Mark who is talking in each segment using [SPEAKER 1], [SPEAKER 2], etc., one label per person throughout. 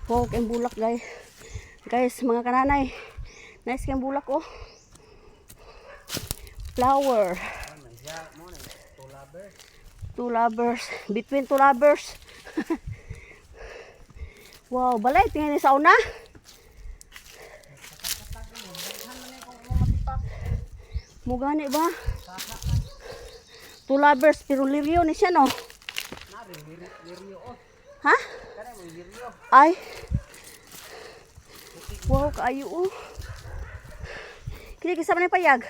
[SPEAKER 1] Wow, kayong bulak guys. Guys, mga kananay. Nice kayong bulak oh. Flower. Two lovers. Between two lovers. Wow, balay. Tingnan niyo sa una. Mugani ba? Two lovers. Pero lirio ni siya no? Ha? Ay. Wow, kaayo oh. Kini kasama na payag.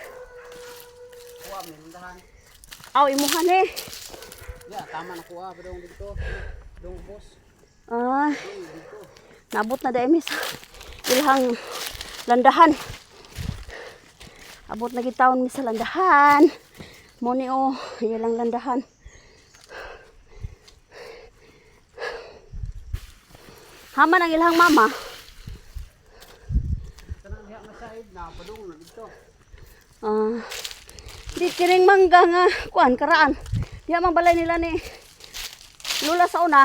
[SPEAKER 1] Aw, imuhan eh.
[SPEAKER 2] Ya, tama na kuha pero dito. Dong boss.
[SPEAKER 1] Ah. Nabot na dai mis. Ilhang landahan. Abot na gitawon mi sa landahan. Mo ni oh, ilang landahan. Haman ang ilhang mama. Di kiring mangga nga kuan karaan. Diha man balay nila ni Lula sa una.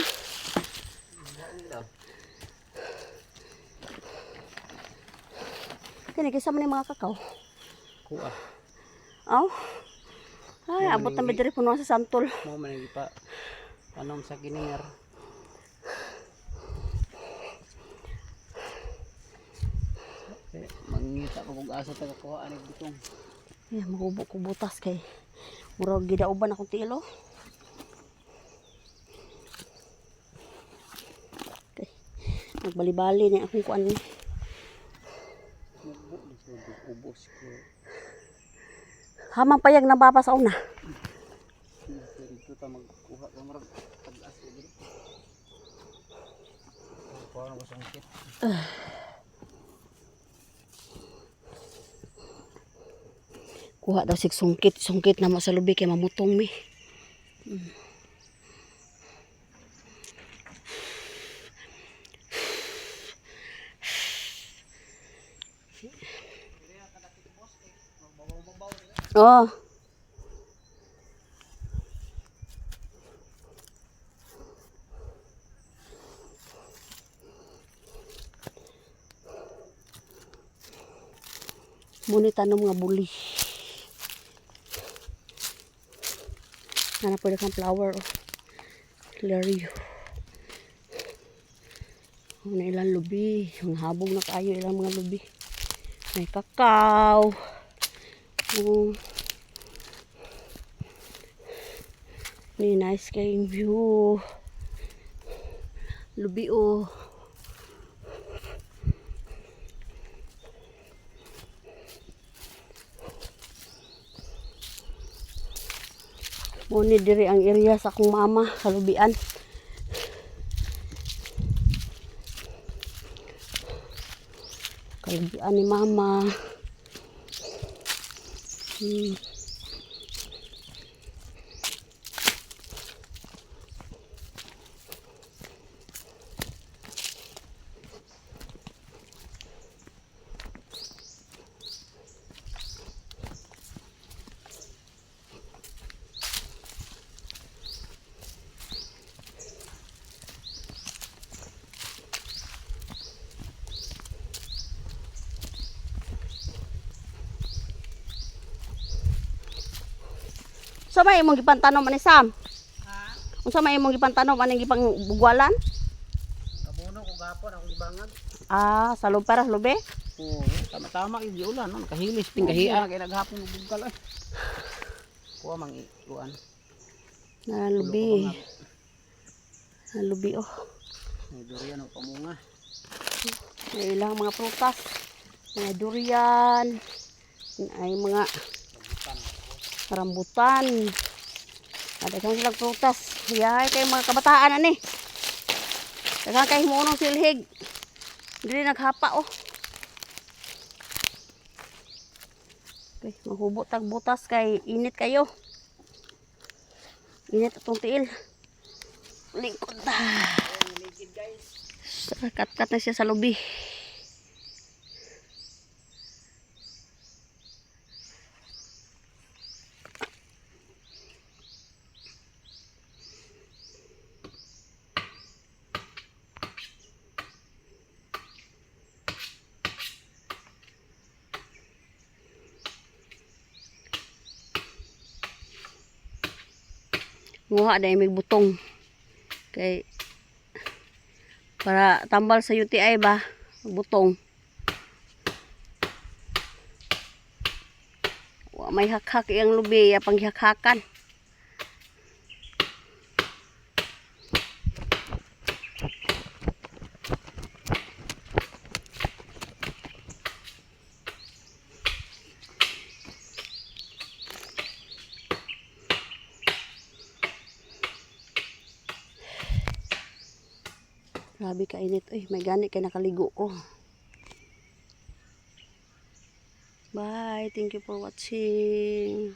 [SPEAKER 1] Kini kisa man ni mga kakao.
[SPEAKER 2] Kuha.
[SPEAKER 1] Aw. Ay, abot na diri puno sa santol.
[SPEAKER 2] Mo man ipa anom sa gininger. Mangita ko kung asa taga kuha ani butong.
[SPEAKER 1] Yeah, mahubo ko butas kay murag gidauban akong tilo. Okay. Nagbali-bali ni akong kuan ni.
[SPEAKER 2] Ubos ko.
[SPEAKER 1] Hamang payag na baba sa una.
[SPEAKER 2] Dito ta magkuha ka murag tag-as dito. Kuha ko sungkit.
[SPEAKER 1] Kuha daw sig sungkit, sungkit na mo sa lubi kay mamutong mi. Oh. Muni tanom nga buli. Hanap pwede kang flower oh. Lirio. May ilang lubi. Ang habong na kayo ilang mga lubi. May kakao. May nice kayong view. Lubi oh. Muni diri ang area sa akong mama sa lubian. Kalubian ni mama. So may imong gipantanom ani Sam?
[SPEAKER 2] Ha?
[SPEAKER 1] Unsa may imong gipantanom ani gipang bugwalan?
[SPEAKER 2] Kabono ko gapon akong ibangan.
[SPEAKER 1] Ah, sa luparas lube?
[SPEAKER 2] Oo, tama-tama yung giulan no, kahilis ping kahia kay naghapon ug bugkal ay. Kuha mang ikuan.
[SPEAKER 1] Na lubi. Na lubi oh.
[SPEAKER 2] May durian o pamunga.
[SPEAKER 1] May ilang mga prutas. Mga durian. Ay mga rambutan. Ada kang silang prutas. Yahay kay mga kabataan ani. Daghang kay himuonong silhig. Dili naghapa oh. Okay, mahubot tag butas kay init kayo. Init atong tiil. Lingkod na. Kat-kat na siya sa lubi. nguha dahil may butong. Kay para tambal sa UTI ba, butong. Wa may hakhak iyang lubi, ya panghakhakan. Grabe kainit. Uy, may gani kay nakaligo ko. Bye. Thank you for watching.